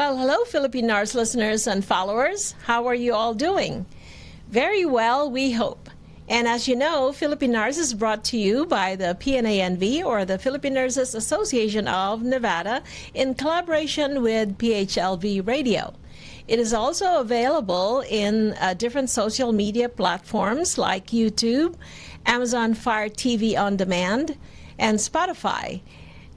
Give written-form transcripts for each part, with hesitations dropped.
Well, hello, Filipinos listeners and followers. How are you all doing? Very well, we hope. And as you know, Philippine Nurse is brought to you by the PNANV, or the Philippine Nurses Association of Nevada, in collaboration with PHLV Radio. It is also available in different social media platforms like YouTube, Amazon Fire TV On Demand, and Spotify.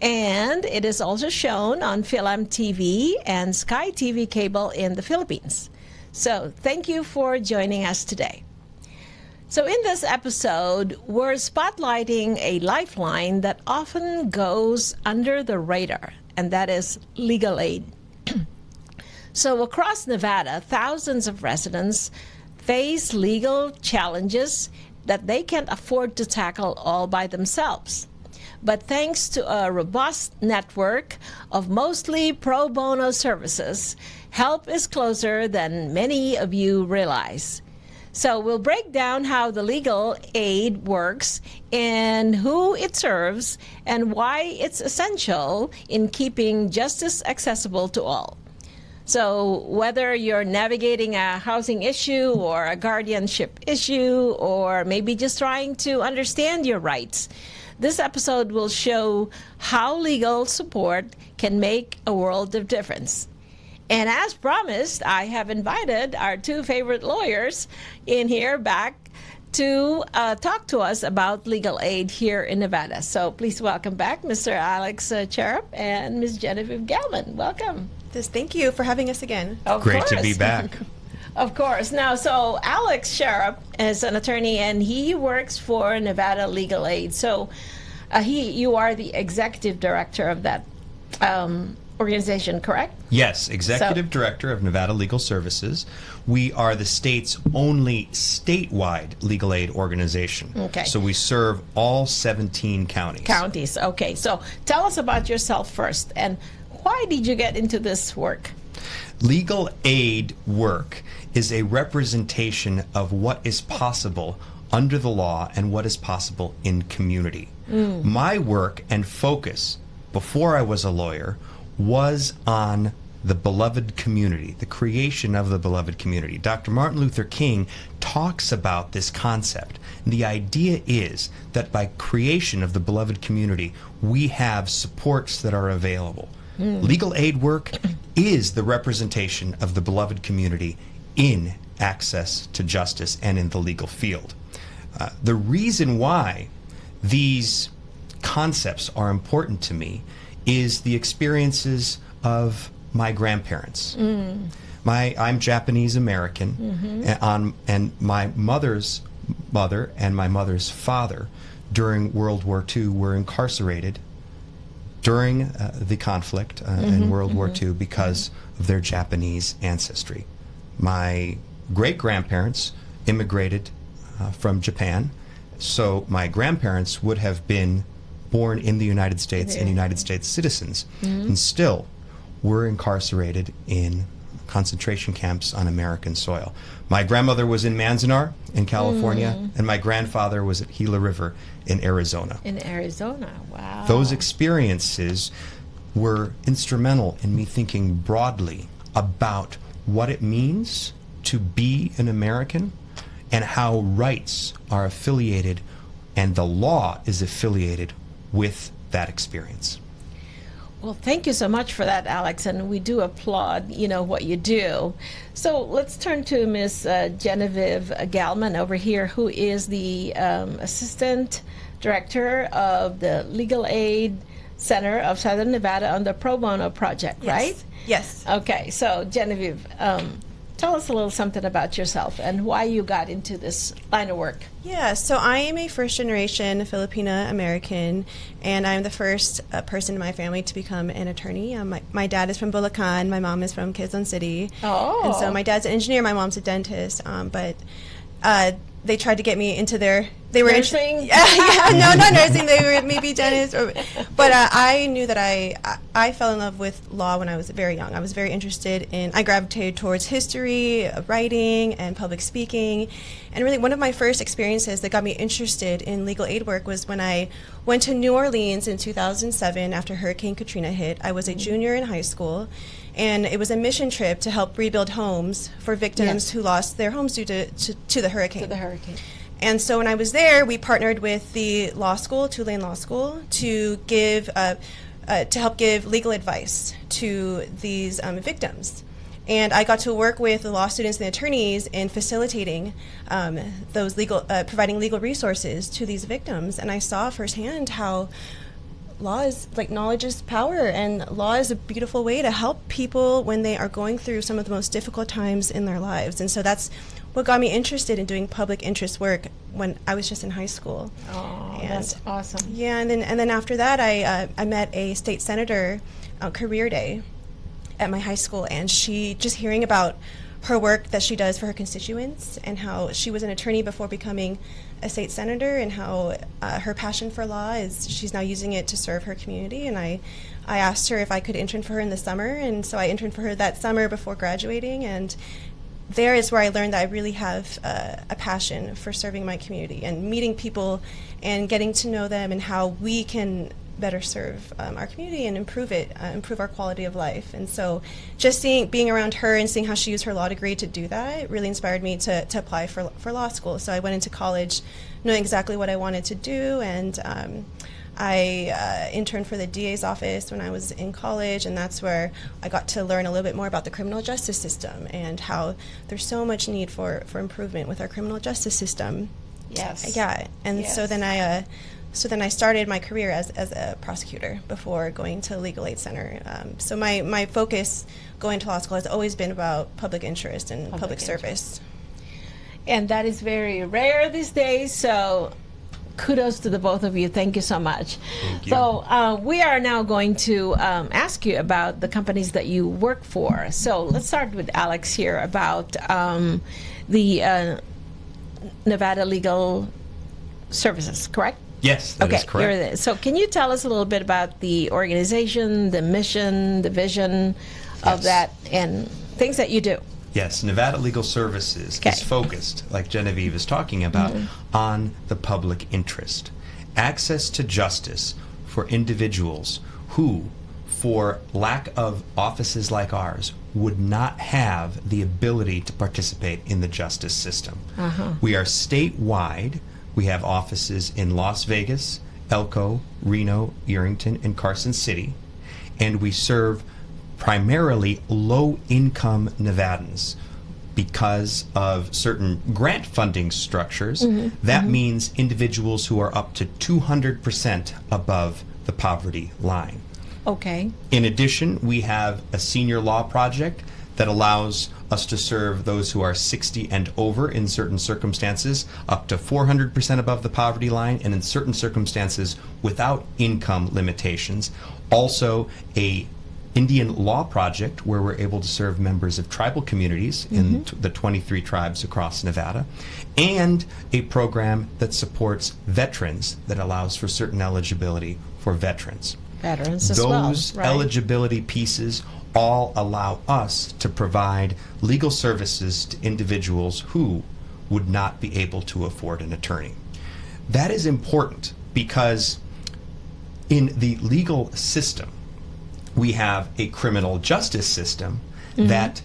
And it is also shown on Philam TV and Sky TV cable in the Philippines. So thank you for joining us today. So in this episode, we're spotlighting a lifeline that often goes under the radar, and that is legal aid. So across Nevada, thousands of residents face legal challenges that they can't afford to tackle all by themselves. But thanks to a robust network of mostly pro bono services, help is closer than many of you realize. So we'll break down how the legal aid works and who it serves and why it's essential in keeping justice accessible to all. So whether you're navigating a housing issue or a guardianship issue, or maybe just trying to understand your rights, this episode will show how legal support can make a world of difference. And as promised, I have invited our two favorite lawyers in here back to talk to us about legal aid here in Nevada. So please welcome back Mr. Alex Cherup and Ms. Genevieve Galman. Welcome. Thank you for having us again. Great to be back. Of course. Now, so Alex Cherup is an attorney, and he works for Nevada Legal Aid. So you are the executive director of that organization, correct? Yes, executive director of Nevada Legal Services. We are the state's only statewide legal aid organization. Okay. So we serve all 17 counties. Counties, okay. So tell us about yourself first, and why did you get into this work? Legal aid work is a representation of what is possible under the law and what is possible in community. My work and focus before I was a lawyer was on the beloved community, the creation of the beloved community. Dr. Martin Luther King talks about this concept. And the idea is that by creation of the beloved community, we have supports that are available. Legal aid work is the representation of the beloved community in access to justice and in the legal field. The reason why these concepts are important to me is the experiences of my grandparents. I'm Japanese American, and my mother's mother and my mother's father during World War II were incarcerated during the conflict in World War II because of their Japanese ancestry. My great-grandparents immigrated from Japan, so my grandparents would have been born in the United States and United States citizens, and still were incarcerated in concentration camps on American soil. My grandmother was in Manzanar in California, and my grandfather was at Gila River in Arizona. In Arizona, wow. Those experiences were instrumental in me thinking broadly about what it means to be an American and how rights are affiliated and the law is affiliated with that experience. Well, thank you so much for that, Alex, and we do applaud, what you do. So let's turn to Ms. Genevieve Galman over here, who is the Assistant Director of the Legal Aid Center of Southern Nevada on the Pro Bono Project, right? Yes. Okay, so Genevieve, tell us a little something about yourself and why you got into this line of work. Yeah, so I am a first-generation Filipina American, and I'm the first person in my family to become an attorney. My dad is from Bulacan, my mom is from Quezon City. Oh. And so my dad's an engineer, my mom's a dentist, but they tried to get me into their they were nursing? No, not nursing. They were maybe dentists. But I knew that I fell in love with law when I was very young. I was very interested I gravitated towards history, writing, and public speaking. And really, one of my first experiences that got me interested in legal aid work was when I went to New Orleans in 2007 after Hurricane Katrina hit. I was a junior in high school, and it was a mission trip to help rebuild homes for victims who lost their homes due to the hurricane. To the hurricane. And so when I was there, we partnered with the law school, Tulane Law School, to help give legal advice to these victims. And I got to work with the law students and the attorneys in facilitating providing legal resources to these victims. And I saw firsthand how law is like knowledge is power, and law is a beautiful way to help people when they are going through some of the most difficult times in their lives. And so that's what got me interested in doing public interest work when I was just in high school. Oh, that's awesome. Yeah, and then after that, I met a state senator on career day at my high school, and she just hearing about her work that she does for her constituents and how she was an attorney before becoming a state senator, and how her passion for law is she's now using it to serve her community. And I asked her if I could intern for her in the summer, and so I interned for her that summer before graduating. And there is where I learned that I really have a passion for serving my community and meeting people and getting to know them and how we can better serve our community and improve our quality of life. And so just being around her and seeing how she used her law degree to do that really inspired me to apply for law school. So I went into college knowing exactly what I wanted to do, and I interned for the DA's office when I was in college, and that's where I got to learn a little bit more about the criminal justice system and how there's so much need for improvement with our criminal justice system. Yes. Yeah, and yes. So then I started my career as a prosecutor before going to Legal Aid Center. So my focus going to law school has always been about public interest and public service. And that is very rare these days, so kudos to the both of you. Thank you so much. Thank you. So we are now going to ask you about the companies that you work for. So let's start with Alex here about the Nevada Legal Services, correct? Yes, that is correct. You're there. So can you tell us a little bit about the organization, the mission, the vision of that, and things that you do? Yes, Nevada Legal Services is focused, like Genevieve is talking about, on the public interest. Access to justice for individuals who, for lack of offices like ours, would not have the ability to participate in the justice system. We are statewide. We have offices in Las Vegas, Elko, Reno, Irvington, and Carson City, and we serve primarily low-income Nevadans because of certain grant funding structures. That means individuals who are up to 200% above the poverty line. Okay. In addition, we have a senior law project that allows us to serve those who are 60 and over in certain circumstances, up to 400% above the poverty line, and in certain circumstances without income limitations. Also, a Indian law project where we're able to serve members of tribal communities in the 23 tribes across Nevada, and a program that supports veterans that allows for certain eligibility for veterans. Veterans as well. Those eligibility pieces all allow us to provide legal services to individuals who would not be able to afford an attorney. That is important because in the legal system, we have a criminal justice system that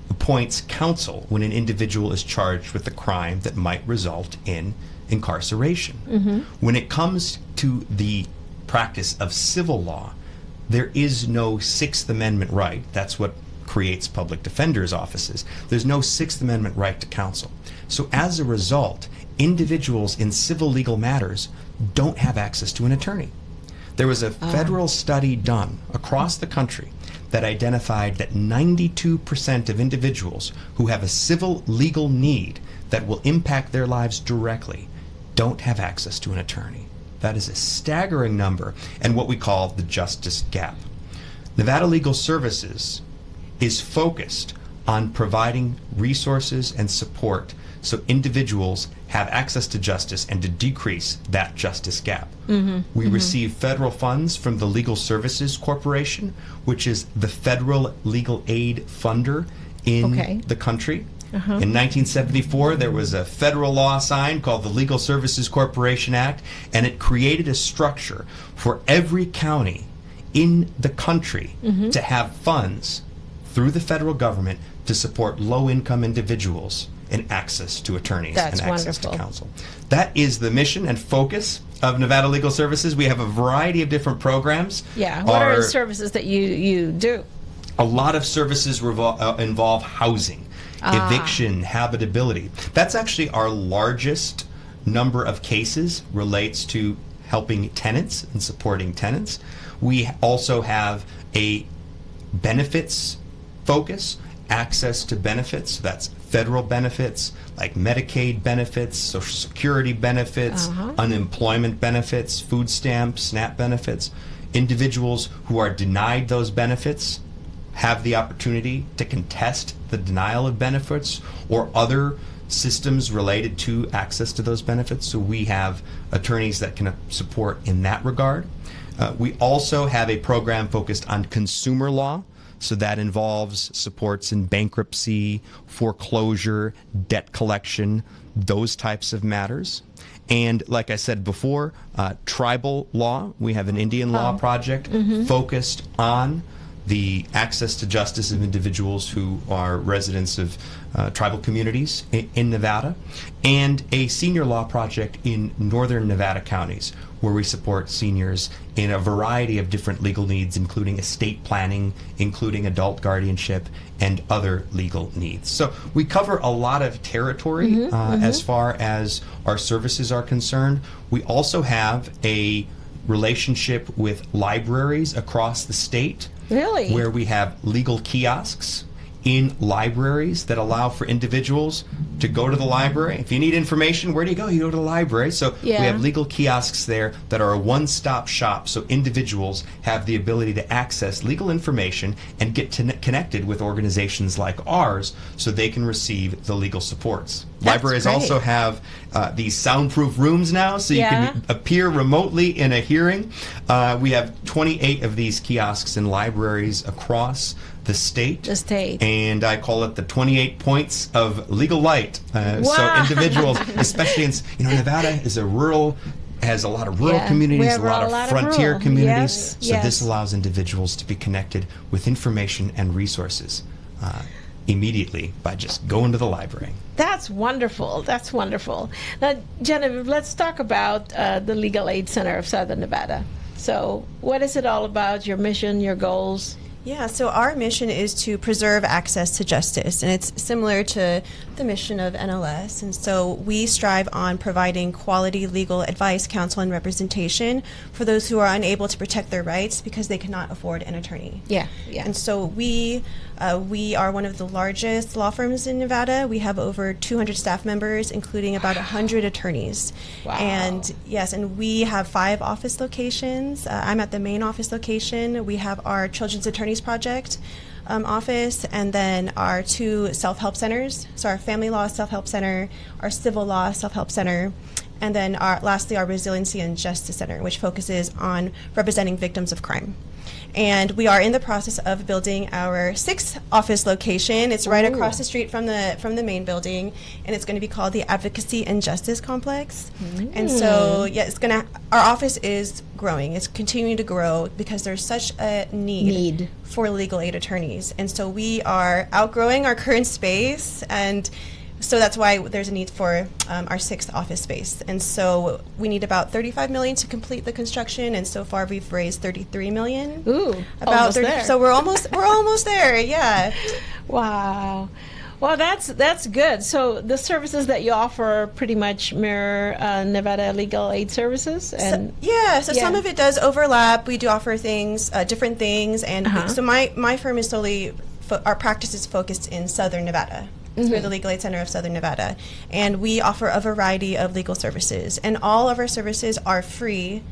appoints counsel when an individual is charged with a crime that might result in incarceration. When it comes to the practice of civil law, there is no Sixth Amendment right. That's what creates public defenders' offices. There's no Sixth Amendment right to counsel. So as a result, individuals in civil legal matters don't have access to an attorney. There was a federal study done across the country that identified that 92% of individuals who have a civil legal need that will impact their lives directly don't have access to an attorney. That is a staggering number, and what we call the justice gap. Nevada Legal Services is focused on providing resources and support so individuals have access to justice and to decrease that justice gap. We receive federal funds from the Legal Services Corporation, which is the federal legal aid funder in the country. In 1974, there was a federal law signed called the Legal Services Corporation Act, and it created a structure for every county in the country to have funds through the federal government to support low-income individuals in access to attorneys and access to counsel. That is the mission and focus of Nevada Legal Services. We have a variety of different programs. Yeah, what are the services that you do? A lot of services involve housing, eviction, habitability. That's actually our largest number of cases relates to helping tenants and supporting tenants. We also have a benefits focus, access to benefits. That's federal benefits like Medicaid benefits, Social Security benefits, unemployment benefits, food stamps, SNAP benefits. Individuals who are denied those benefits have the opportunity to contest the denial of benefits or other systems related to access to those benefits. So we have attorneys that can support in that regard. We also have a program focused on consumer law. So that involves supports in bankruptcy, foreclosure, debt collection, those types of matters. And like I said before, tribal law. We have an Indian law project focused on the access to justice of individuals who are residents of tribal communities in Nevada, and a senior law project in northern Nevada counties, where we support seniors in a variety of different legal needs, including estate planning, including adult guardianship, and other legal needs. So we cover a lot of territory as far as our services are concerned. We also have a relationship with libraries across the state. Really? Where we have legal kiosks in libraries that allow for individuals to go to the library. If you need information, where do you go? You go to the library. So we have legal kiosks there that are a one-stop shop, so individuals have the ability to access legal information and get connected with organizations like ours so they can receive the legal supports. Libraries also have these soundproof rooms now, so you can appear remotely in a hearing. We have 28 of these kiosks in libraries across the state. And I call it the 28 points of legal light. So individuals, especially in, Nevada is has a lot of rural communities, a lot of frontier communities. So this allows individuals to be connected with information and resources immediately by just going to the library. That's wonderful. That's wonderful. Now, Genevieve, let's talk about the Legal Aid Center of Southern Nevada. So what is it all about, your mission, your goals? Yeah, so our mission is to preserve access to justice, and it's similar to the mission of NLS. And so we strive on providing quality legal advice, counsel, and representation for those who are unable to protect their rights because they cannot afford an attorney. And so we are one of the largest law firms in Nevada. We have over 200 staff members, including about 100 attorneys. And yes, and we have 5 office locations. I'm at the main office location. We have our Children's Attorneys Project office, and then our 2 self-help centers. So our Family Law Self-Help Center, our Civil Law Self-Help Center, and then lastly our Resiliency and Justice Center, which focuses on representing victims of crime. And we are in the process of building our 6th office location. It's right across the street from the main building, and it's going to be called the Advocacy and Justice Complex. And so, our office is growing. It's continuing to grow because there's such a need for legal aid attorneys. And so we are outgrowing our current space, and so that's why there's a need for our 6th office space. And so we need about $35 million to complete the construction, and so far we've raised $33 million. Ooh, about almost 30, there. So we're almost there. Yeah. Wow. Well, that's good. So the services that you offer pretty much mirror Nevada Legal Aid Services, and so some of it does overlap. We do offer things, different things, and so my firm is solely our practice is focused in Southern Nevada. So we're the Legal Aid Center of Southern Nevada, and we offer a variety of legal services, and all of our services are free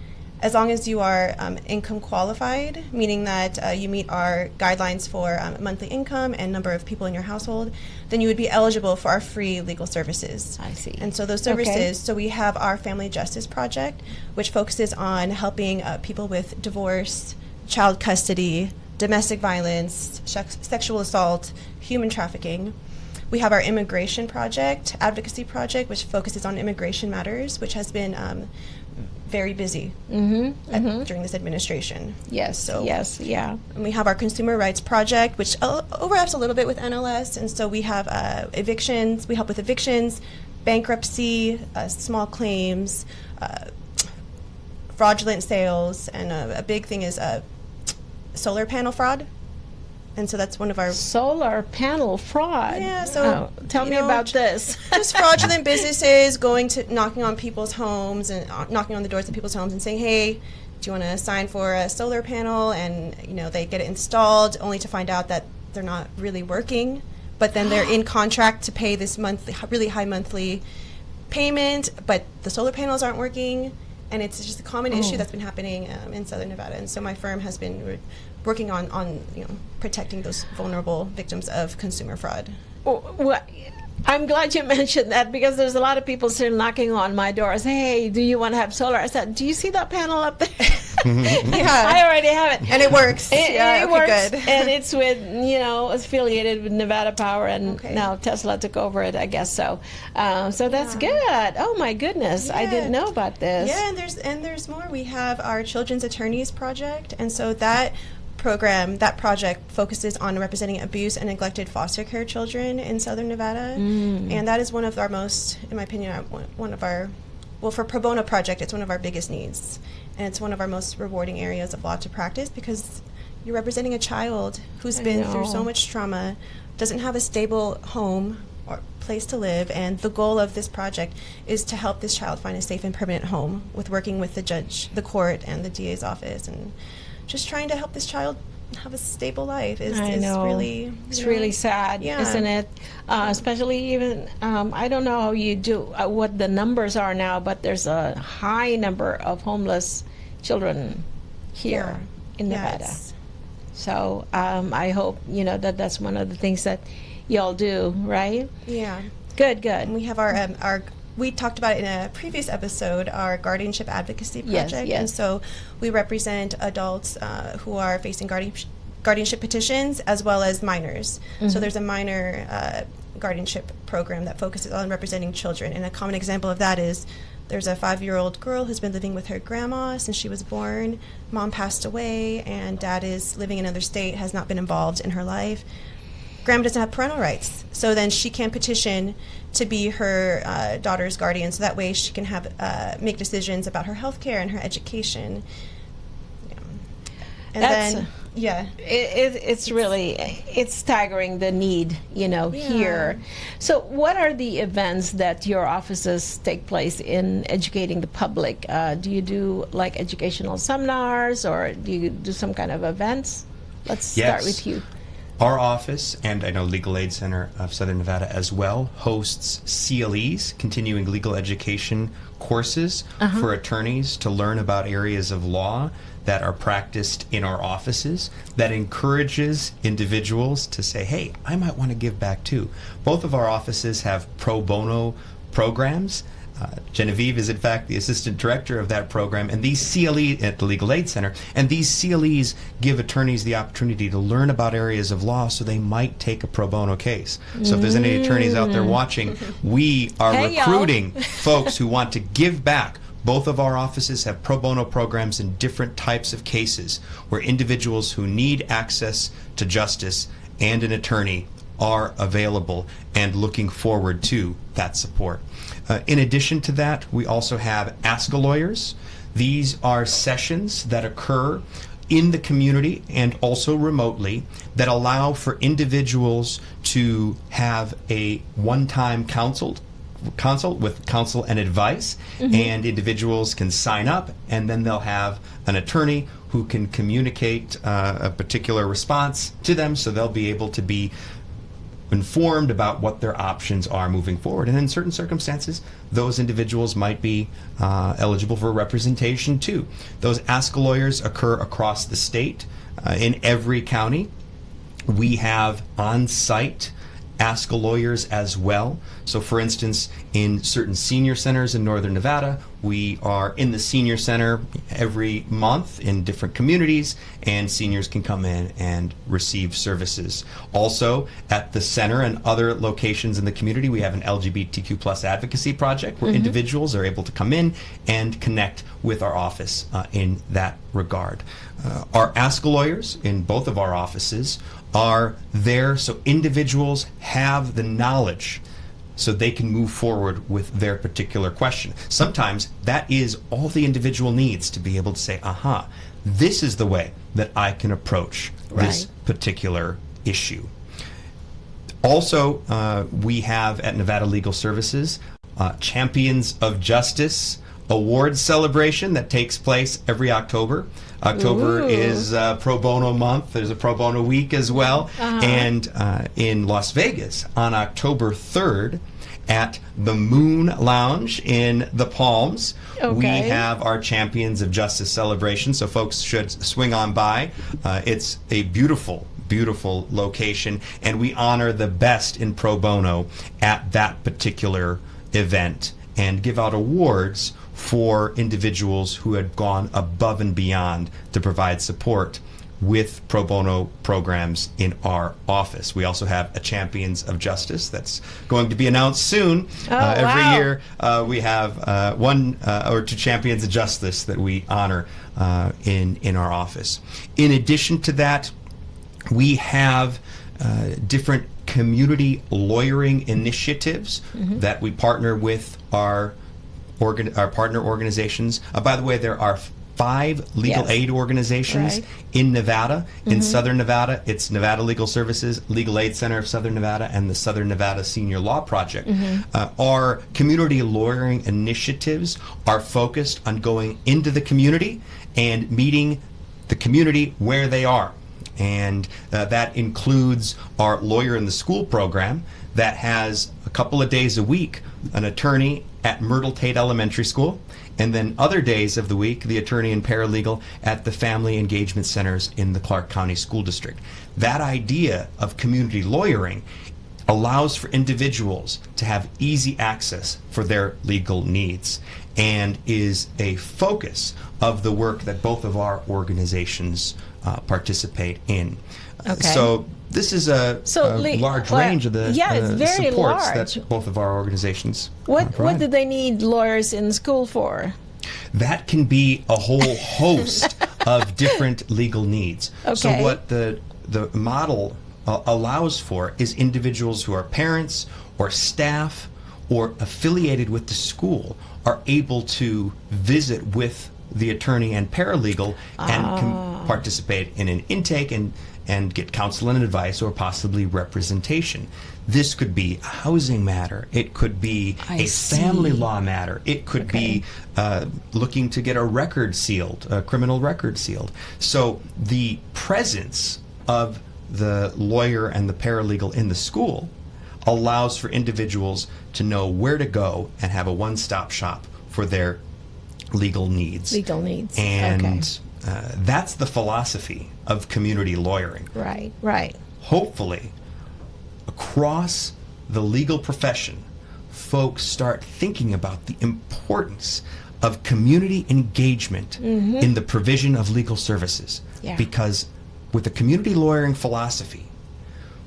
as long as you are income qualified, meaning that you meet our guidelines for monthly income and number of people in your household, then you would be eligible for our free legal services. I see. And so those services, so we have our Family Justice Project, which focuses on helping people with divorce, child custody, domestic violence, sexual assault, human trafficking. We have our Immigration Project, Advocacy Project, which focuses on immigration matters, which has been very busy during this administration. Yes, So, yes, yeah. And we have our Consumer Rights Project, which overlaps a little bit with NLS. And so we have evictions. We help with evictions, bankruptcy, small claims, fraudulent sales, and a big thing is solar panel fraud. And so that's one of our solar panel fraud. Yeah, so tell me about this. Just fraudulent businesses knocking on people's homes and knocking on the doors of people's homes and saying, "Hey, do you want to sign for a solar panel?" And they get it installed, only to find out that they're not really working. But then they're in contract to pay this really high monthly payment, but the solar panels aren't working. And it's just a common issue that's been happening in Southern Nevada. And so my firm has been working on protecting those vulnerable victims of consumer fraud. Well, I'm glad you mentioned that, because there's a lot of people still knocking on my doors. Hey, do you want to have solar? I said, do you see that panel up there? Yeah, I already have it. And it works. It works. Good. And it's with, affiliated with Nevada Power, and now Tesla took over it, I guess so. So that's good. Oh my goodness, I didn't know about this. Yeah, and there's more. We have our Children's Attorneys Project, and so that project focuses on representing abused and neglected foster care children in Southern Nevada. And that is one of our most, in my opinion, for pro bono project, it's one of our biggest needs. And it's one of our most rewarding areas of law to practice, because you're representing a child who's been through so much trauma, doesn't have a stable home or place to live, and the goal of this project is to help this child find a safe and permanent home, with working with the judge, the court, and the DA's office, and just trying to help this child have a stable life is really... It's really sad, isn't it? Especially even, I don't know how you do, what the numbers are now, but there's a high number of homeless children here in Nevada. Yes. So I hope, that's one of the things that y'all do, right? Yeah. Good. And we have our we talked about it in a previous episode, our guardianship advocacy project. Yes. And so we represent adults who are facing guardianship petitions, as well as minors. So there's a minor guardianship program that focuses on representing children. And a common example of that is there's a 5-year-old girl who's been living with her grandma since she was born. Mom passed away, and dad is living in another state, has not been involved in her life. Grandma doesn't have parental rights, so then she can petition to be her daughter's guardian, so that way she can have make decisions about her health care and her education. And it's really staggering, the need here. So what are the events that your offices take place in educating the public? Do you do like educational seminars, or do you do some kind of events? Let's start with you. Our office, and I know Legal Aid Center of Southern Nevada as well, hosts CLEs, continuing legal education courses for attorneys to learn about areas of law that are practiced in our offices, that encourages individuals to say, hey, I might want to give back too. Both of our offices have pro bono programs. Genevieve is, in fact, the assistant director of that program, and these CLEs at the Legal Aid Center, and these CLEs give attorneys the opportunity to learn about areas of law so they might take a pro bono case. So if there's any attorneys out there watching, we are recruiting folks who want to give back. Both of our offices have pro bono programs in different types of cases where individuals who need access to justice and an attorney are available and looking forward to that support. In addition to that, we also have Ask a Lawyers. These are sessions that occur in the community and also remotely that allow for individuals to have a one-time consult with counsel and advice, and individuals can sign up, and then they'll have an attorney who can communicate a particular response to them, so they'll be able to be informed about what their options are moving forward. And in certain circumstances, those individuals might be eligible for representation too. Those Ask a Lawyers occur across the state. In every county, we have on-site Ask a Lawyers as well. So for instance, in certain senior centers in Northern Nevada, we are in the senior center every month in different communities, and seniors can come in and receive services. Also, at the center and other locations in the community, we have an LGBTQ plus advocacy project where individuals are able to come in and connect with our office in that regard. Our Ask a Lawyers in both of our offices are there so individuals have the knowledge so they can move forward with their particular question. Sometimes that is all the individual needs to be able to say, aha, this is the way that I can approach this particular issue. Also, we have at Nevada Legal Services Champions of Justice Awards celebration that takes place every October. October is Pro Bono month. There's a Pro Bono week as well. And in Las Vegas on October 3rd at the Moon Lounge in the Palms, we have our Champions of Justice celebration. So folks should swing on by. It's a beautiful location, and we honor the best in pro bono at that particular event and give out awards for individuals who had gone above and beyond to provide support with pro bono programs in our office. We also have a Champions of Justice that's going to be announced soon. Every year we have one or two Champions of Justice that we honor in our office. In addition to that, we have different community lawyering initiatives that we partner with our partner organizations. By the way, there are 5 legal aid organizations in Nevada. In Southern Nevada, it's Nevada Legal Services, Legal Aid Center of Southern Nevada, and the Southern Nevada Senior Law Project. Our community lawyering initiatives are focused on going into the community and meeting the community where they are. And that includes our Lawyer in the School program that has a couple of days a week an attorney at Myrtle Tate Elementary School, and then other days of the week the attorney and paralegal at the Family Engagement Centers in the Clark County School District. That idea of community lawyering allows for individuals to have easy access for their legal needs and is a focus of the work that both of our organizations participate in. So this is a large range of the supports that both of our organizations provide. What do they need lawyers in school for? That can be a whole host of different legal needs. So what the model allows for is individuals who are parents or staff or affiliated with the school are able to visit with the attorney and paralegal and can participate in an intake and get counsel and advice or possibly representation. This could be a housing matter. It could be a family law matter. It could be looking to get a record sealed, a criminal record sealed. So the presence of the lawyer and the paralegal in the school allows for individuals to know where to go and have a one-stop shop for their legal needs. And that's the philosophy of community lawyering. Right. Hopefully, across the legal profession, folks start thinking about the importance of community engagement in the provision of legal services. Because with the community lawyering philosophy,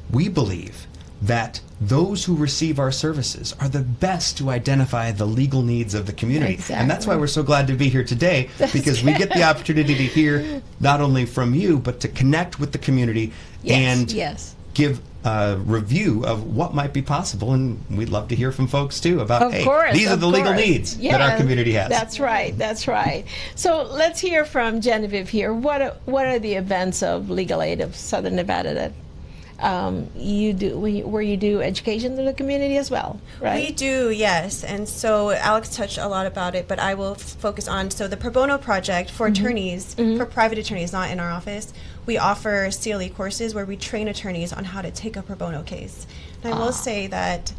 we believe that those who receive our services are the best to identify the legal needs of the community. And that's why we're so glad to be here today, because we get the opportunity to hear not only from you, but to connect with the community and give a review of what might be possible. And we'd love to hear from folks too about, these are the legal needs that our community has. That's right. So let's hear from Genevieve here. What are the events of Legal Aid of Southern Nevada that you do where you do education to the community as well, right? We do, yes. And so Alex touched a lot about it, but I will focus on, so the Pro Bono project for attorneys, for private attorneys, not in our office, we offer CLE courses where we train attorneys on how to take a pro bono case. And I will say that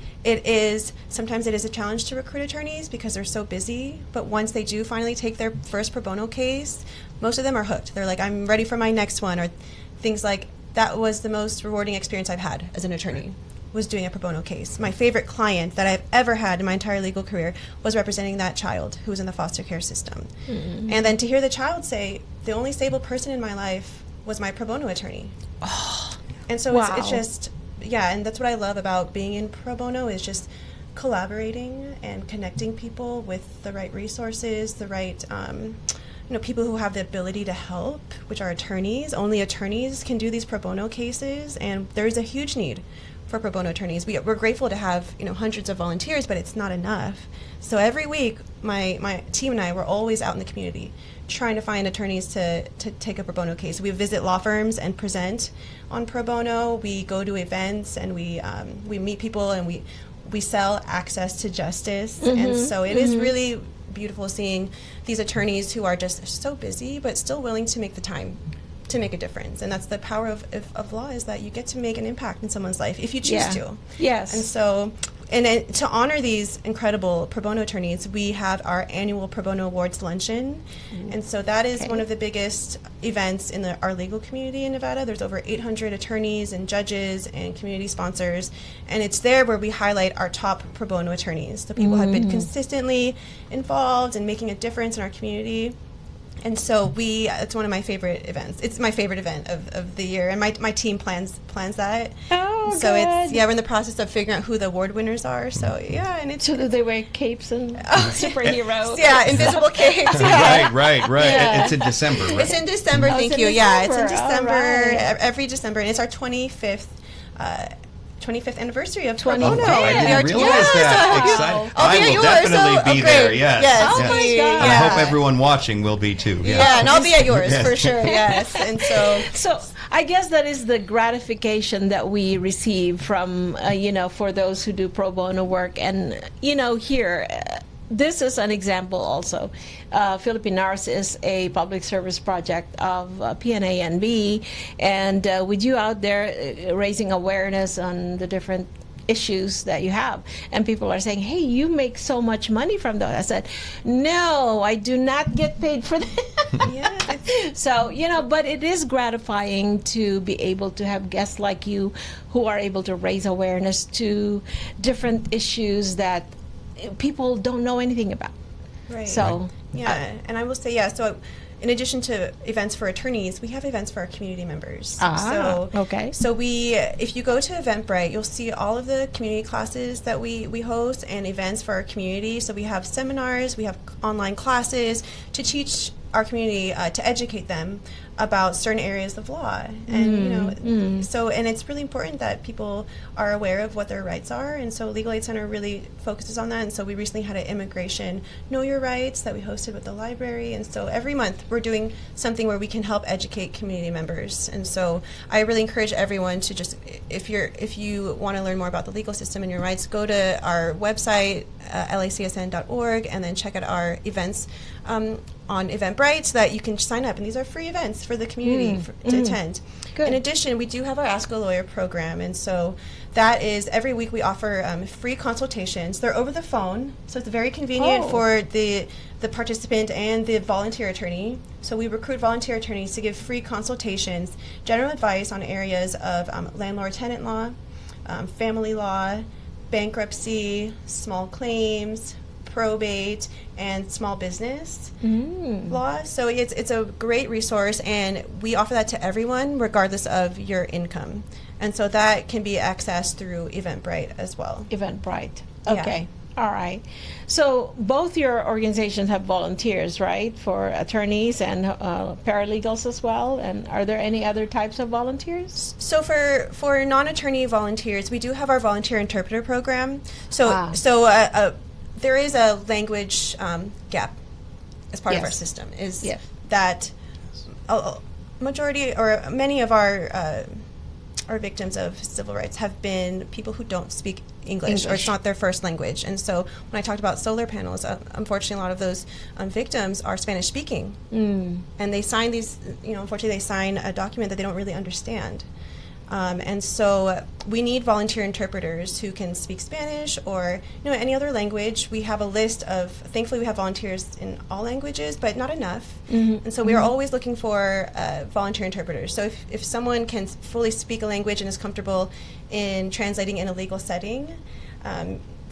sometimes it is a challenge to recruit attorneys because they're so busy, but once they do finally take their first pro bono case, most of them are hooked. They're like, I'm ready for my next one, or things like, that was the most rewarding experience I've had as an attorney, was doing a pro bono case. My favorite client that I've ever had in my entire legal career was representing that child who was in the foster care system. And then to hear the child say, the only stable person in my life was my pro bono attorney. And so it's just, and that's what I love about being in pro bono, is just collaborating and connecting people with the right resources, the right people who have the ability to help, which are attorneys. Only attorneys can do these pro bono cases, and there's a huge need for pro bono attorneys. We're grateful to have hundreds of volunteers, but it's not enough. So every week, my team and I were always out in the community trying to find attorneys to take a pro bono case. We visit law firms and present on pro bono. We go to events and we meet people, and we sell access to justice. And so it is really beautiful seeing these attorneys who are just so busy but still willing to make the time to make a difference. And that's the power of law, is that you get to make an impact in someone's life if you choose to. Yes. And so, to honor these incredible pro bono attorneys, we have our annual Pro Bono Awards Luncheon. And so that is one of the biggest events in our legal community in Nevada. There's over 800 attorneys and judges and community sponsors. And it's there where we highlight our top pro bono attorneys, the people who have been consistently involved and making a difference in our community. And so it's one of my favorite events. It's my favorite event of the year, and my team plans that. Oh, so good. we're in the process of figuring out who the award winners are. So and it's so that they wear capes and superheroes. Invisible capes. Right. It's in December, right? It's in December. Thank you. It's in December. Every December, and it's our 25th anniversary of Pro Bono. I didn't realize that. Exciting. I will definitely be there. Yes. Oh my God. And I hope everyone watching will be too. And I'll be at yours for sure. Yes. And so I guess that is the gratification that we receive from for those who do pro bono work. And here, this is an example also. Filipinas is a public service project of PNANB, and with you out there raising awareness on the different issues that you have, and people are saying, hey, you make so much money from those. I said, no, I do not get paid for that. So but it is gratifying to be able to have guests like you who are able to raise awareness to different issues that people don't know anything about. Right. So and I will say, so in addition to events for attorneys, we have events for our community members. So if you go to Eventbrite, you'll see all of the community classes that we host and events for our community. So we have seminars, we have online classes to teach our community, to educate them about certain areas of law. And and it's really important that people are aware of what their rights are, and so Legal Aid Center really focuses on that. And so we recently had an immigration Know Your Rights that we hosted with the library, and so every month we're doing something where we can help educate community members. And so I really encourage everyone to just, if you want to learn more about the legal system and your rights, go to our website, lacsn.org, and then check out our events on Eventbrite, so that you can sign up. And these are free events for the community to attend. Good. In addition, we do have our Ask a Lawyer program, and so that is every week we offer free consultations. They're over the phone, so it's very convenient for the participant and the volunteer attorney. So we recruit volunteer attorneys to give free consultations, general advice on areas of landlord-tenant law, family law, bankruptcy, small claims, probate, and small business law. So it's a great resource, and we offer that to everyone regardless of your income. And so that can be accessed through Eventbrite as well. Eventbrite. Okay. All right. So both your organizations have volunteers, right, for attorneys and paralegals as well? And are there any other types of volunteers? So for non-attorney volunteers, we do have our volunteer interpreter program. There is a language gap as part of our system. That majority or many of our or victims of civil rights have been people who don't speak English, or it's not their first language. And so when I talked about solar panels, unfortunately a lot of those victims are Spanish speaking. And they sign these, unfortunately they sign a document that they don't really understand. And so we need volunteer interpreters who can speak Spanish or any other language. We have a list of, thankfully we have volunteers in all languages, but not enough. And so we are always looking for volunteer interpreters. So if someone can fully speak a language and is comfortable in translating in a legal setting,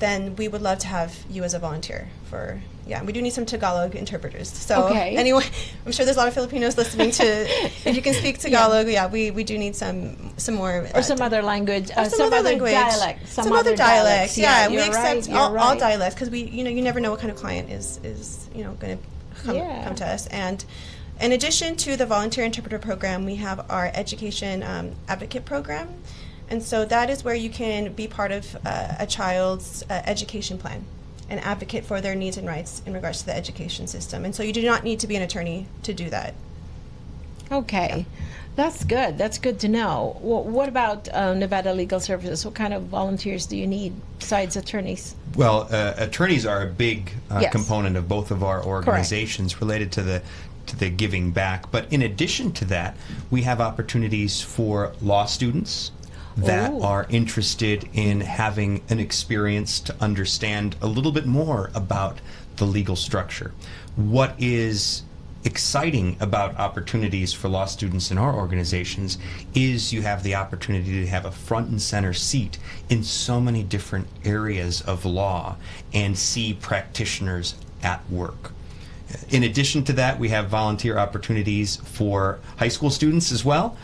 then we would love to have you as a volunteer for, we do need some Tagalog interpreters. So anyway, I'm sure there's a lot of Filipinos listening to, if you can speak Tagalog, we do need some more. Or some other language. Some other language. Dialect. Some other dialects. Yeah, we accept all dialects because you never know what kind of client is going to come to us. And in addition to the volunteer interpreter program, we have our education advocate program. And so that is where you can be part of a child's education plan and advocate for their needs and rights in regards to the education system. And so you do not need to be an attorney to do that. Okay. That's good. That's good to know. What about Nevada Legal Services? What kind of volunteers do you need besides attorneys? Well, attorneys are a big component of both of our organizations related to the giving back. But in addition to that, we have opportunities for law students that are interested in having an experience to understand a little bit more about the legal structure. What is exciting about opportunities for law students in our organizations is you have the opportunity to have a front and center seat in so many different areas of law and see practitioners at work. In addition to that, we have volunteer opportunities for high school students as well.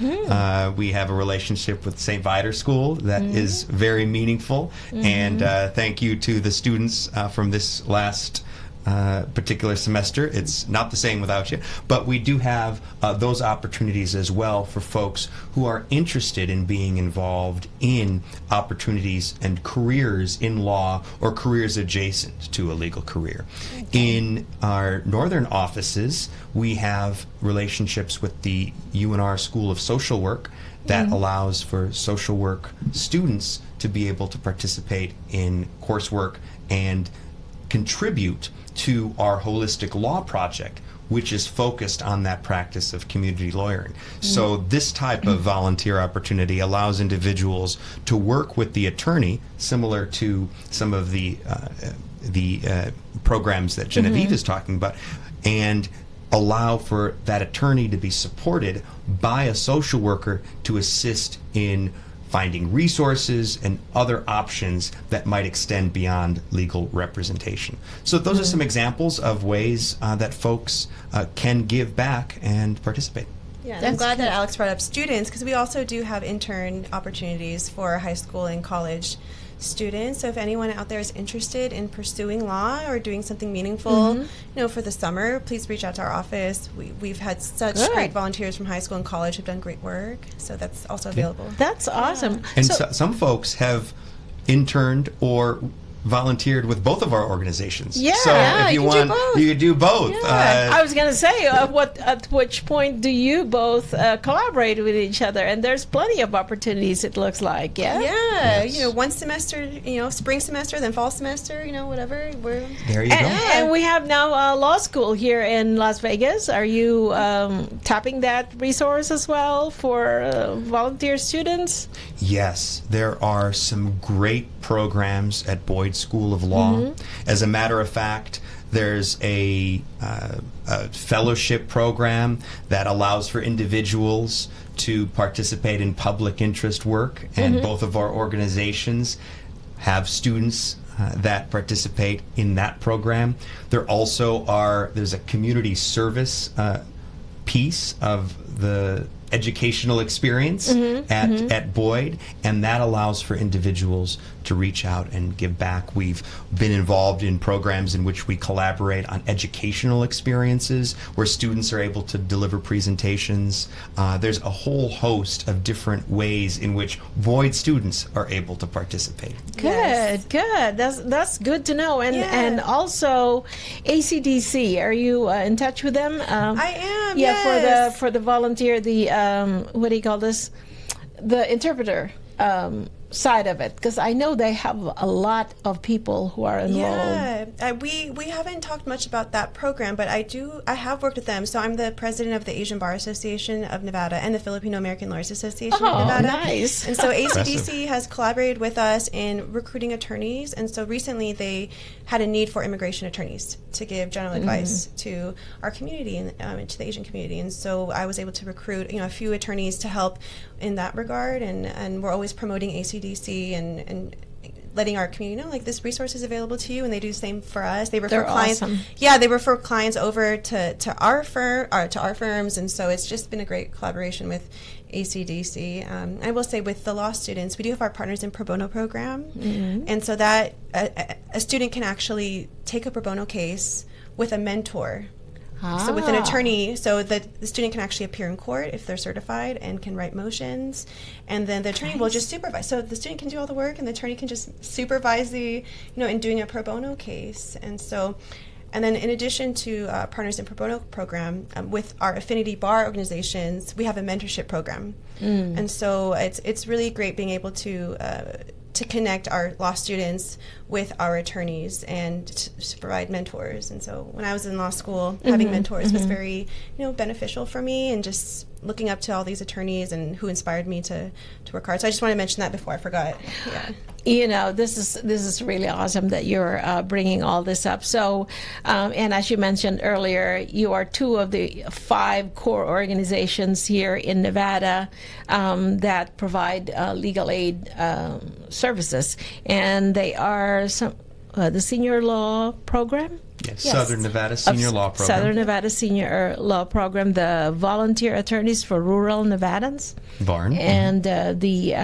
We have a relationship with St. Viator School that is very meaningful. And thank you to the students from this last particular semester. It's not the same without you. But we do have those opportunities as well for folks who are interested in being involved in opportunities and careers in law or careers adjacent to a legal career. In our northern offices, we have relationships with the UNR School of Social Work that allows for social work students to be able to participate in coursework and contribute to our holistic law project, which is focused on that practice of community lawyering. So this type of volunteer opportunity allows individuals to work with the attorney, similar to some of the programs that Genevieve is talking about, and allow for that attorney to be supported by a social worker to assist in finding resources and other options that might extend beyond legal representation. So those are some examples of ways that folks can give back and participate. Yeah, and I'm glad that Alex brought up students, because we also do have intern opportunities for high school and college students. So if anyone out there is interested in pursuing law or doing something meaningful, for the summer, please reach out to our office. We've had such great volunteers from high school and college who've done great work. So that's also available. That's awesome. And some folks have interned or volunteered with both of our organizations. So if you want, you could do both. I was going to say, at which point do you both collaborate with each other? And there's plenty of opportunities, it looks like. One semester, spring semester, then fall semester, whatever. There you go. And we have now law school here in Las Vegas. Are you tapping that resource as well for volunteer students? Yes, there are some great programs at Boyd School of Law. As a matter of fact, there's a fellowship program that allows for individuals to participate in public interest work, and both of our organizations have students that participate in that program. There's a community service piece of the educational experience at Boyd, and that allows for individuals to reach out and give back. We've been involved in programs in which we collaborate on educational experiences where students are able to deliver presentations. There's a whole host of different ways in which Boyd students are able to participate. Good. That's good to know. And also ACDC, are you in touch with them? I am. For the volunteer, what do you call this? the interpreter side of it? Because I know they have a lot of people who are enrolled. Yeah, we haven't talked much about that program, but I have worked with them. So I'm the president of the Asian Bar Association of Nevada and the Filipino American Lawyers Association of Nevada. Nice. And so ACDC has collaborated with us in recruiting attorneys, and so recently they had a need for immigration attorneys to give general advice to our community and to the Asian community. And so I was able to recruit a few attorneys to help in that regard, and we're always promoting ACDC and letting our community know, like, this resource is available to you, and they do the same for us. They refer clients. Awesome. Yeah, they refer clients over to our firms, and so it's just been a great collaboration with ACDC. I will say, with the law students, we do have our Partners in Pro Bono program, and so that a student can actually take a pro bono case with a mentor. So with an attorney, so that the student can actually appear in court if they're certified and can write motions, and then the attorney will just supervise. So the student can do all the work, and the attorney can just supervise in doing a pro bono case. And then in addition to Partners in Pro Bono program, with our affinity bar organizations, we have a mentorship program, and so it's really great being able to connect our law students with our attorneys and to provide mentors. And so when I was in law school, having mentors was very, beneficial for me, and just looking up to all these attorneys and who inspired me to work hard. So I just want to mention that before I forgot. Yeah. This is really awesome that you're bringing all this up. So, and as you mentioned earlier, you are two of the 5 core organizations here in Nevada that provide legal aid services, and they are the senior law program. Yes. Southern Nevada Senior Law Program. Southern Nevada Senior Law Program, the Volunteer Attorneys for Rural Nevadans, VARN, and the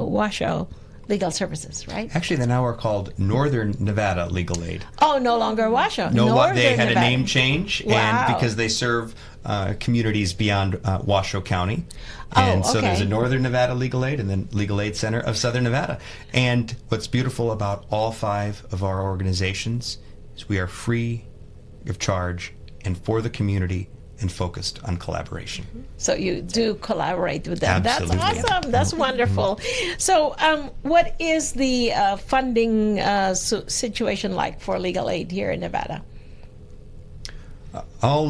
Washoe Legal Services, right? Actually, they now are called Northern Nevada Legal Aid. Oh, no longer Washoe. They had Nevada. a name change, and because they serve communities beyond Washoe County. And so there's a Northern Nevada Legal Aid and then Legal Aid Center of Southern Nevada. And what's beautiful about all 5 of our organizations is we are free of charge and for the community and focused on collaboration. So you do collaborate with them. Absolutely. That's awesome. That's wonderful. So what is the funding situation like for legal aid here in Nevada? I'll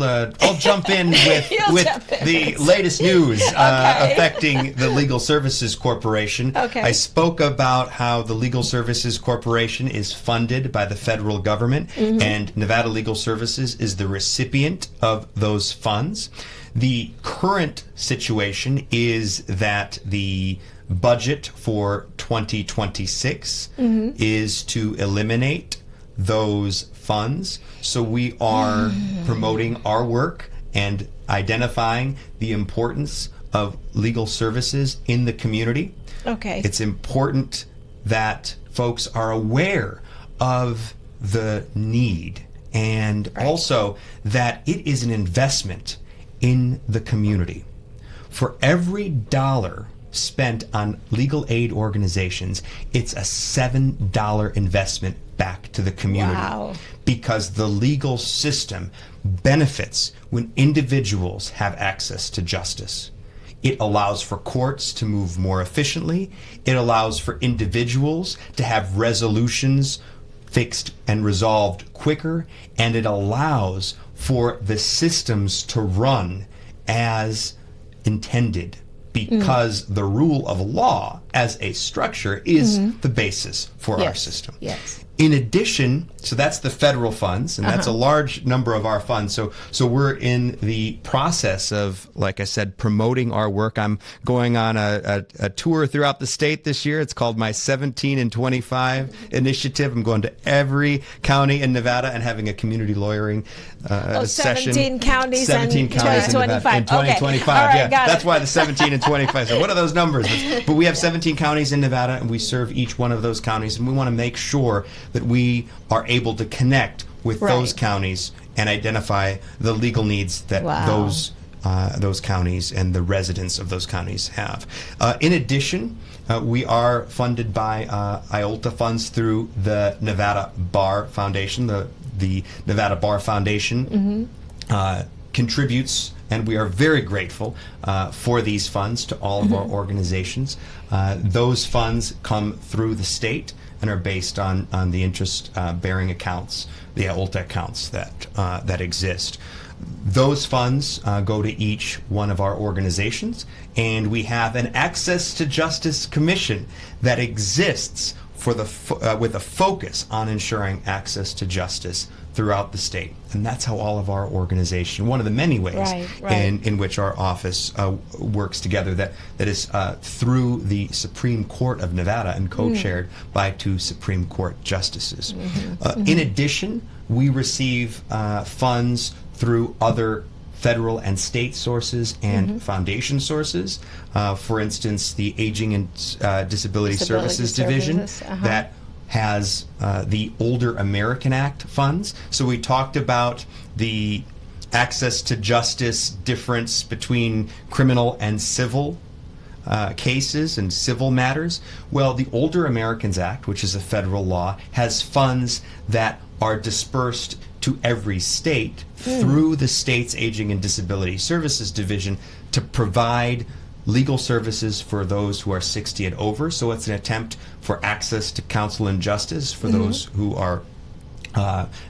jump in with the latest news affecting the Legal Services Corporation. Okay. I spoke about how the Legal Services Corporation is funded by the federal government, and Nevada Legal Services is the recipient of those funds. The current situation is that the budget for 2026 is to eliminate those funds. So we are promoting our work and identifying the importance of legal services in the community. Okay. It's important that folks are aware of the need, and also that it is an investment in the community. For every dollar spent on legal aid organizations, it's a $7 investment back to the community. Wow. Because the legal system benefits when individuals have access to justice. It allows for courts to move more efficiently. It allows for individuals to have resolutions fixed and resolved quicker. And it allows for the systems to run as intended, because the rule of law as a structure is the basis for our system. Yes. In addition, so that's the federal funds, and that's a large number of our funds. So we're in the process of, like I said, promoting our work. I'm going on a tour throughout the state this year. It's called my 17 and 25 initiative. I'm going to every county in Nevada and having a community lawyering session. 17 counties 17 and counties 2025. in 2025. All right, Yeah, got that's it. why the 17 and 25. So what are those numbers? But we have 17 counties in Nevada, and we serve each one of those counties, and we want to make sure that we are able to connect with those counties and identify the legal needs that those counties and the residents of those counties have. In addition, we are funded by IOLTA funds through the Nevada Bar Foundation. The Nevada Bar Foundation contributes and we are very grateful for these funds to all of our organizations. Those funds come through the state and are based on the interest-bearing accounts, the ULTA accounts that exist. Those funds go to each one of our organizations, and we have an Access to Justice Commission that exists for with a focus on ensuring access to justice throughout the state. And that's how all of our organization, one of the many ways in which our office works together, that is through the Supreme Court of Nevada and co-chaired by 2 Supreme Court justices. In addition, we receive funds through other federal and state sources and foundation sources. For instance, the Aging and Disability Services Division that has the Older American Act funds. So we talked about the access to justice difference between criminal and civil cases and civil matters. Well, the Older Americans Act, which is a federal law, has funds that are dispersed to every state through the state's Aging and Disability Services Division to provide legal services for those who are 60 and over. So it's an attempt for access to counsel and justice for those who are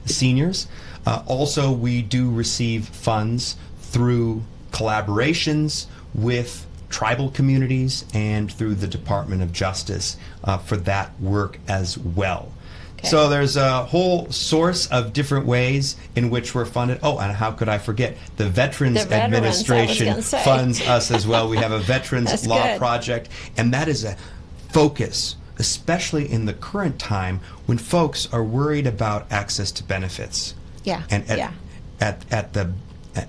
seniors. Also, we do receive funds through collaborations with tribal communities and through the Department of Justice for that work as well. Okay. So there's a whole source of different ways in which we're funded. Oh, and how could I forget? The Veterans Administration funds us as well. We have a Veterans Law Project, and that is a focus, especially in the current time when folks are worried about access to benefits. Yeah. And at the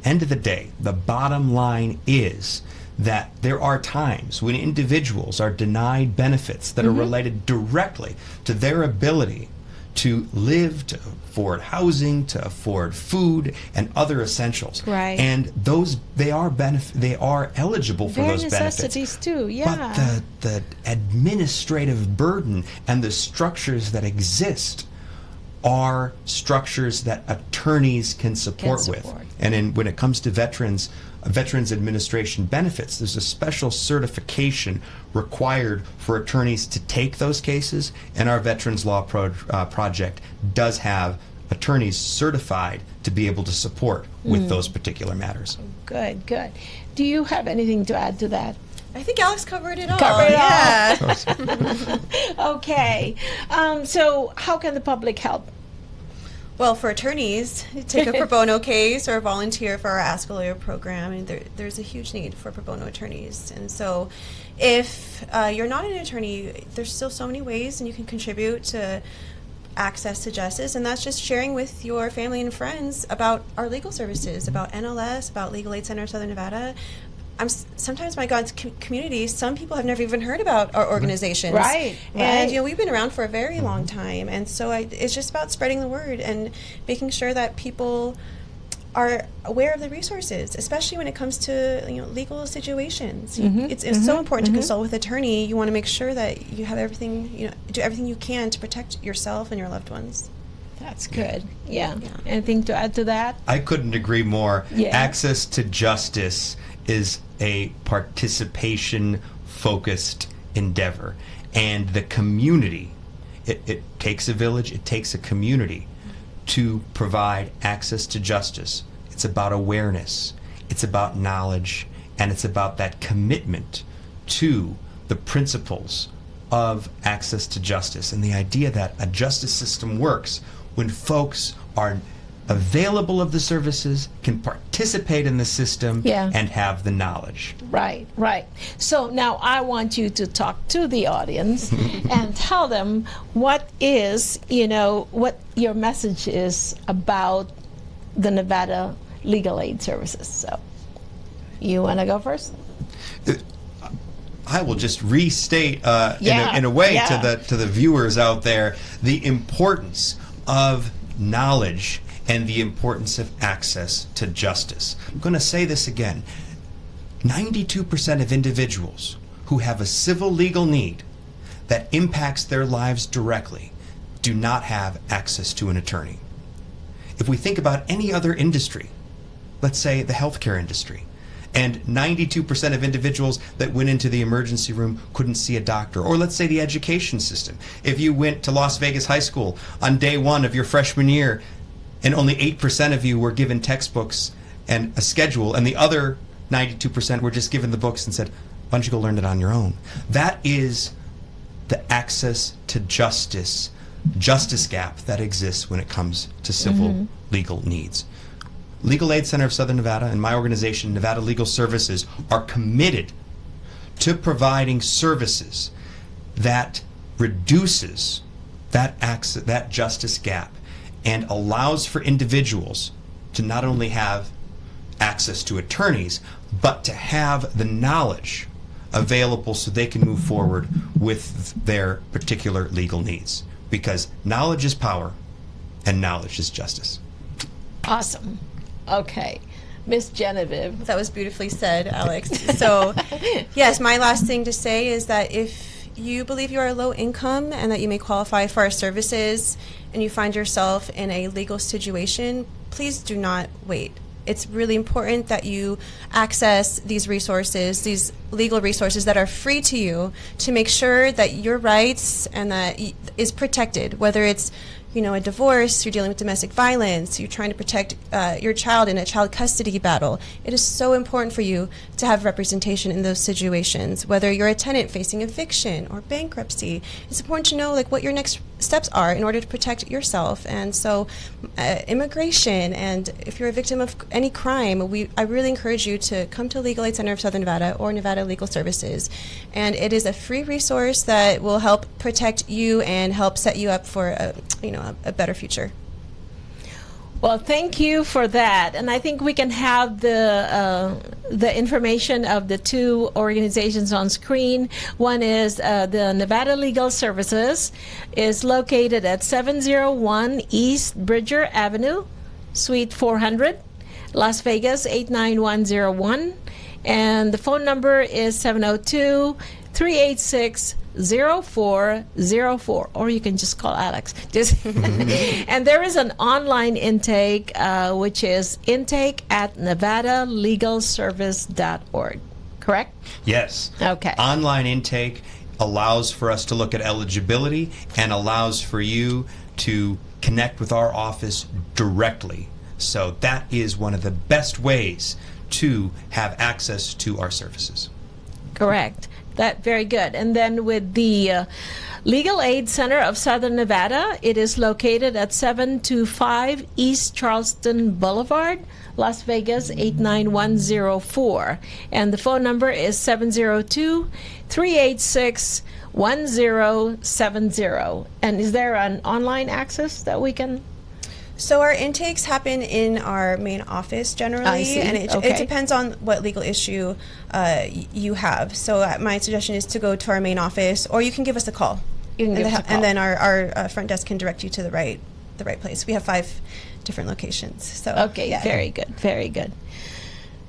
end of the day, the bottom line is that there are times when individuals are denied benefits that are related directly to their ability to live, to afford housing, to afford food and other essentials. Right. And those they are eligible for those necessities benefits too. Yeah. But the administrative burden and the structures that exist are structures that attorneys can support with. And when it comes to Veterans Administration benefits, there's a special certification required for attorneys to take those cases, and our Veterans Law Project does have attorneys certified to be able to support with those particular matters. Good, good. Do you have anything to add to that? I think Alex covered it all. Okay. So how can the public help? Well, for attorneys, take a pro bono case or volunteer for our Ask a Lawyer program. And there's a huge need for pro bono attorneys. And so if you're not an attorney, there's still so many ways and you can contribute to access to justice. And that's just sharing with your family and friends about our legal services, about NLS, about Legal Aid Center of Southern Nevada. Sometimes my God's community, some people have never even heard about our organizations. Right. And, we've been around for a very long time. And so it's just about spreading the word and making sure that people are aware of the resources, especially when it comes to legal situations. It's so important to consult with an attorney. You want to make sure that you have everything, do everything you can to protect yourself and your loved ones. That's good. Yeah. Anything to add to that? I couldn't agree more. Yeah. Access to justice is a participation-focused endeavor. And the community, it takes a village, it takes a community to provide access to justice. It's about awareness, it's about knowledge, and it's about that commitment to the principles of access to justice and the idea that a justice system works when folks are available of the services, can participate in the system, and have the knowledge. Right, right. So now I want you to talk to the audience and tell them what is, what your message is about the Nevada Legal Aid Services. So you want to go first? I will just restate in a way to the viewers out there the importance of knowledge and the importance of access to justice. I'm going to say this again. 92% of individuals who have a civil legal need that impacts their lives directly do not have access to an attorney. If we think about any other industry, let's say, the healthcare industry. And 92% of individuals that went into the emergency room couldn't see a doctor. Or let's say the education system. If you went to Las Vegas High School on day one of your freshman year, and only 8% of you were given textbooks and a schedule, and the other 92% were just given the books and said, why don't you go learn it on your own? That is the access to justice gap that exists when it comes to civil legal needs. Legal Aid Center of Southern Nevada and my organization, Nevada Legal Services, are committed to providing services that reduces that justice gap and allows for individuals to not only have access to attorneys, but to have the knowledge available so they can move forward with their particular legal needs. Because knowledge is power, and knowledge is justice. Awesome. Okay. Miss Genevieve. That was beautifully said, Alex. So, yes, my last thing to say is that if you believe you are low income and that you may qualify for our services and you find yourself in a legal situation, please do not wait. It's really important that you access these resources, these legal resources that are free to you, to make sure that your rights and that is protected, whether it's a divorce, you're dealing with domestic violence, you're trying to protect your child in a child custody battle. It is so important for you to have representation in those situations. Whether you're a tenant facing eviction or bankruptcy, it's important to know what your next steps are in order to protect yourself. And so immigration, and if you're a victim of any crime, I really encourage you to come to Legal Aid Center of Southern Nevada or Nevada Legal Services. And it is a free resource that will help protect you and help set you up for a better future. Well, thank you for that. And I think we can have the information of the two organizations on screen. One is the Nevada Legal Services, is located at 701 East Bridger Avenue, Suite 400, Las Vegas 89101. And the phone number is 702-386-0404, or you can just call Alex. And there is an online intake, which is intake@nevadalegalservice.org, correct? Yes. Okay. Online intake allows for us to look at eligibility and allows for you to connect with our office directly. So that is one of the best ways to have access to our services. Correct. That very good. And then with the Legal Aid Center of Southern Nevada, it is located at 725 East Charleston Boulevard, Las Vegas 89104. And the phone number is 702-386-1070. And is there an online access that we can? So our intakes happen in our main office generally, and it depends on what legal issue you have. So my suggestion is to go to our main office, or you can give us a call. And then our front desk can direct you to the right place. We have 5 different locations. So yeah. Very good, very good.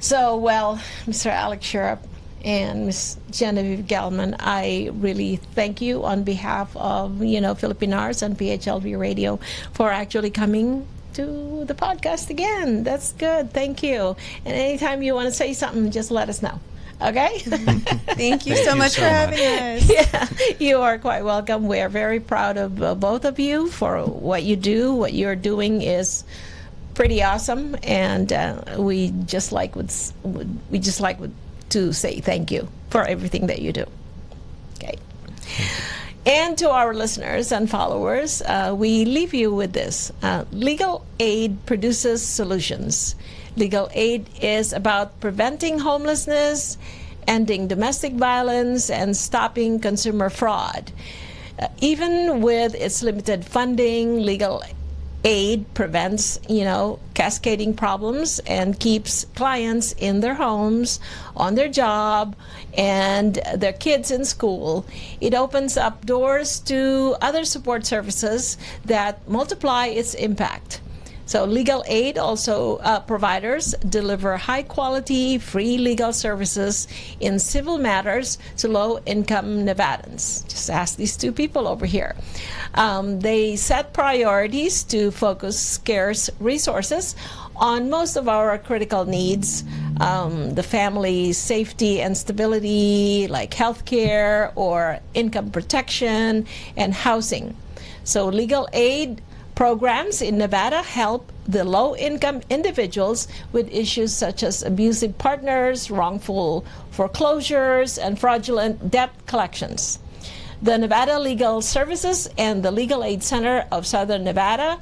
So, well, Mr. Alex Cherup and Ms. Genevieve Galman, I really thank you on behalf of Filipinas and PHLV Radio for actually coming to the podcast again. That's good. Thank you. And anytime you want to say something, just let us know. Okay? Thank you so much for having us. Yeah, you are quite welcome. We are very proud of both of you for what you do. What you're doing is pretty awesome, and we just like to say thank you for everything that you do. Okay. And to our listeners and followers, we leave you with this. Legal Aid produces solutions. Legal Aid is about preventing homelessness, ending domestic violence, and stopping consumer fraud. Even with its limited funding, Legal Aid prevents, cascading problems and keeps clients in their homes, on their job, and their kids in school. It opens up doors to other support services that multiply its impact. So legal aid also providers deliver high-quality, free legal services in civil matters to low-income Nevadans. Just ask these two people over here. They set priorities to focus scarce resources on most of our critical needs, the family's safety and stability, like health care or income protection and housing. So legal aid programs in Nevada help the low-income individuals with issues such as abusive partners, wrongful foreclosures, and fraudulent debt collections. The Nevada Legal Services and the Legal Aid Center of Southern Nevada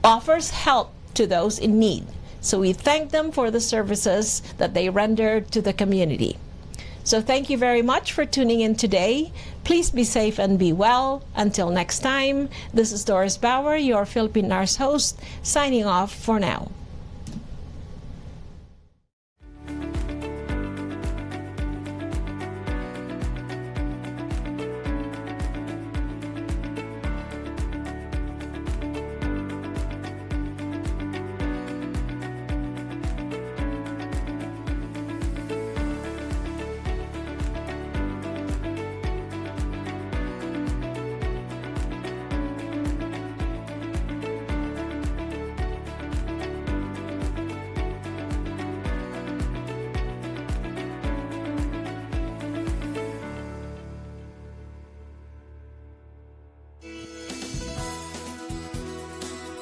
offers help to those in need. So we thank them for the services that they render to the community. So thank you very much for tuning in today. Please be safe and be well. Until next time, this is Doris Bauer, your Philippine Nurse host, signing off for now.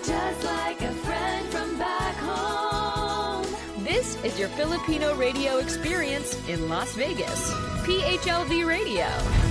Just like a friend from back home. This is your Filipino radio experience in Las Vegas. PHLV Radio.